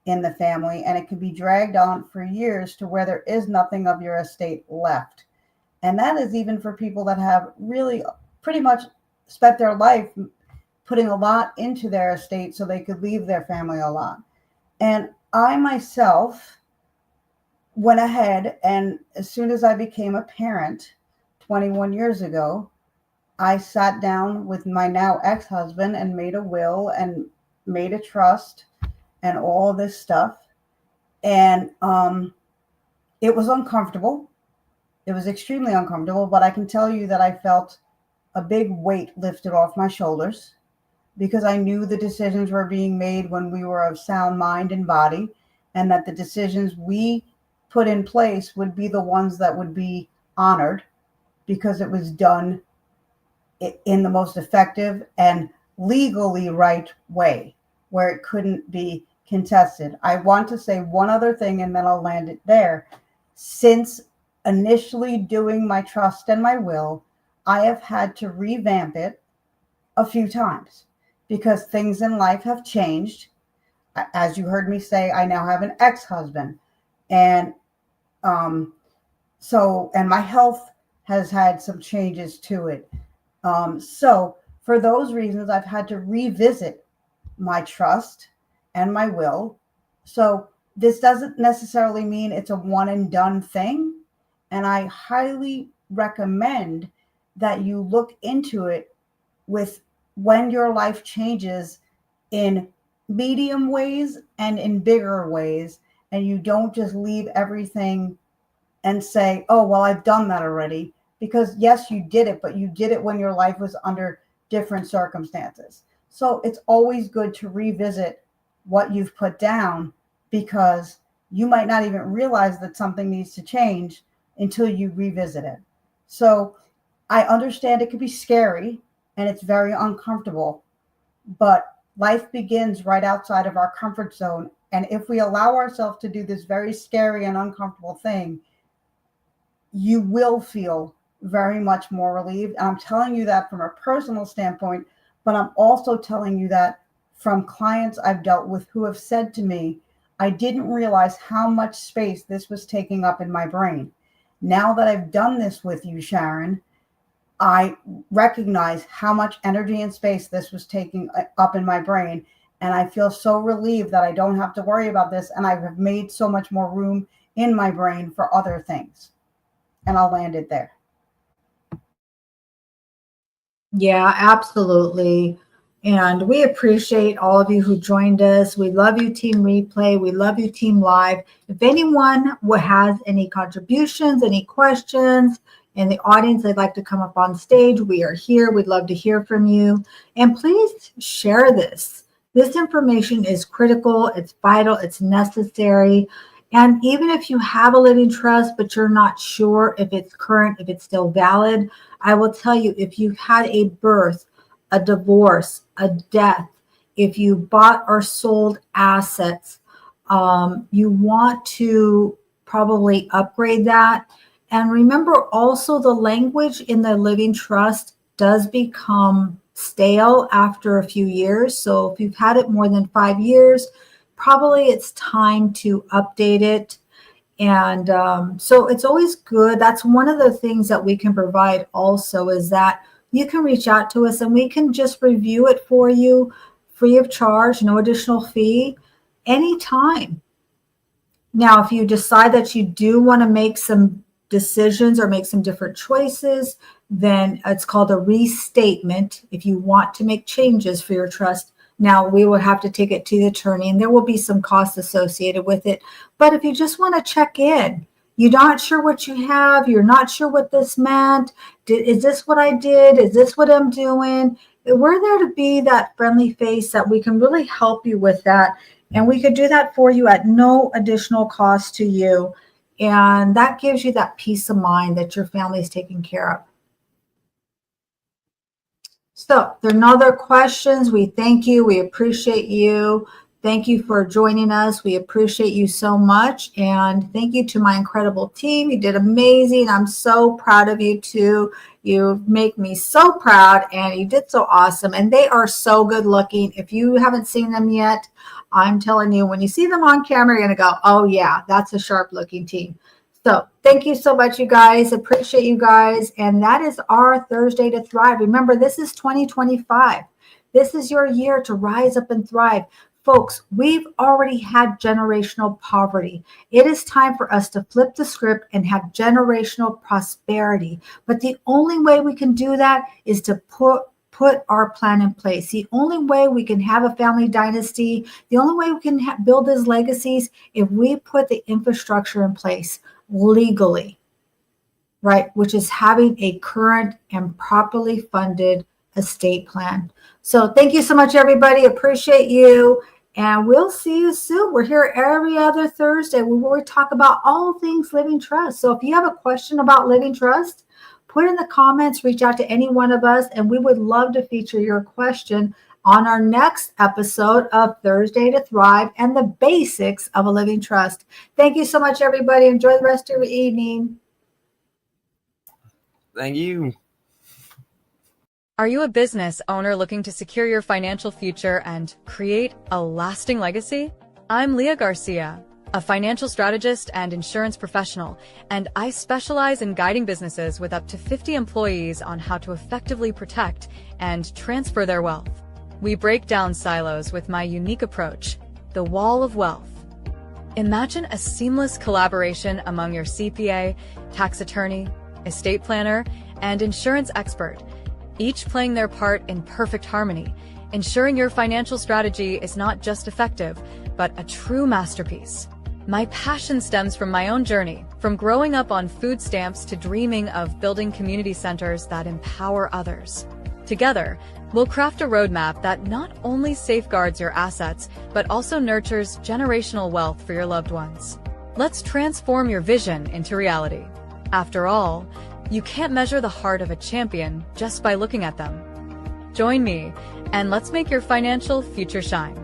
in the family, and it can be dragged on for years to where there is nothing of your estate left. And that is even for people that have really pretty much spent their life putting a lot into their estate so they could leave their family a lot. And I myself went ahead, and as soon as I became a parent 21 years ago, I sat down with my now ex-husband and made a will and made a trust and all this stuff. And it was uncomfortable. It was extremely uncomfortable, but I can tell you that I felt a big weight lifted off my shoulders, because I knew the decisions were being made when we were of sound mind and body, and that the decisions we put in place would be the ones that would be honored, because it was done in the most effective and legally right way, where it couldn't be contested. I want to say one other thing, and then I'll land it there. Since initially doing my trust and my will, I have had to revamp it a few times, because things in life have changed. As you heard me say, I now have an ex-husband, and and my health has had some changes to it. So for those reasons, I've had to revisit my trust and my will So this doesn't necessarily mean it's a one and done thing. And I highly recommend that you look into it with when your life changes in medium ways and in bigger ways. And you don't just leave everything and say, oh, well, I've done that already. Because yes, you did it, but you did it when your life was under different circumstances. So it's always good to revisit what you've put down, because you might not even realize that something needs to change until you revisit it. So I understand it could be scary and it's very uncomfortable, but life begins right outside of our comfort zone. And if we allow ourselves to do this very scary and uncomfortable thing, you will feel very much more relieved. And I'm telling you that from a personal standpoint, but I'm also telling you that from clients I've dealt with who have said to me, I didn't realize how much space this was taking up in my brain. Now that I've done this with you, Sharon, I recognize how much energy and space this was taking up in my brain. And I feel so relieved that I don't have to worry about this. And I have made so much more room in my brain for other things. And I'll land it there.
Yeah, absolutely. And we appreciate all of you who joined us. We love you, Team Replay. We love you, Team Live. If anyone has any contributions, any questions in the audience, they'd like to come up on stage, we are here. We'd love to hear from you. And please share this. This information is critical. It's vital. It's necessary. And even if you have a living trust, but you're not sure if it's current, if it's still valid, I will tell you, if you've had a birth, a divorce, a death, if you bought or sold assets, you want to probably upgrade that. And remember also, the language in the living trust does become stale after a few years. So if you've had it more than 5 years, probably it's time to update it. And so it's always good. That's one of the things that we can provide also, is that you can reach out to us and we can just review it for you free of charge, no additional fee, anytime. Now, if you decide that you do want to make some decisions or make some different choices, then it's called a restatement. If you want to make changes for your trust, now we will have to take it to the attorney and there will be some costs associated with it. But if you just want to check in, you're not sure what you have, you're not sure what this meant, is this what I did? Is this what I'm doing? We're there to be that friendly face that we can really help you with that. And we could do that for you at no additional cost to you. And that gives you that peace of mind that your family is taken care of. So if there are no other questions, we thank you. We appreciate you. Thank you for joining us. We appreciate you so much. And thank you to my incredible team. You did amazing. I'm so proud of you too. You make me so proud and you did so awesome. And they are so good looking. If you haven't seen them yet, I'm telling you, when you see them on camera, you're going to go, oh yeah, that's a sharp looking team. So thank you so much, you guys. Appreciate you guys. And that is our Thursday to Thrive. Remember, this is 2025. This is your year to rise up and thrive. Folks, we've already had generational poverty. It is time for us to flip the script and have generational prosperity. But the only way we can do that is to put our plan in place. The only way we can have a family dynasty, the only way we can build these legacies, if we put the infrastructure in place legally, right? Which is having a current and properly funded estate plan. So thank you so much, everybody. Appreciate you. And we'll see you soon. We're here every other Thursday where we talk about all things living trust. So if you have a question about living trust, put in the comments, reach out to any one of us, and we would love to feature your question on our next episode of Thursday to Thrive and the basics of a living trust. Thank you so much, everybody. Enjoy the rest of your evening.
Thank you.
Are you a business owner looking to secure your financial future and create a lasting legacy? I'm Leah Garcia, a financial strategist and insurance professional, and I specialize in guiding businesses with up to 50 employees on how to effectively protect and transfer their wealth. We break down silos with my unique approach, the Wall of Wealth. Imagine a seamless collaboration among your CPA, tax attorney, estate planner, and insurance expert, each playing their part in perfect harmony, ensuring your financial strategy is not just effective, but a true masterpiece. My passion stems from my own journey, from growing up on food stamps to dreaming of building community centers that empower others. Together, we'll craft a roadmap that not only safeguards your assets, but also nurtures generational wealth for your loved ones. Let's transform your vision into reality. After all, you can't measure the heart of a champion just by looking at them. Join me, and let's make your financial future shine.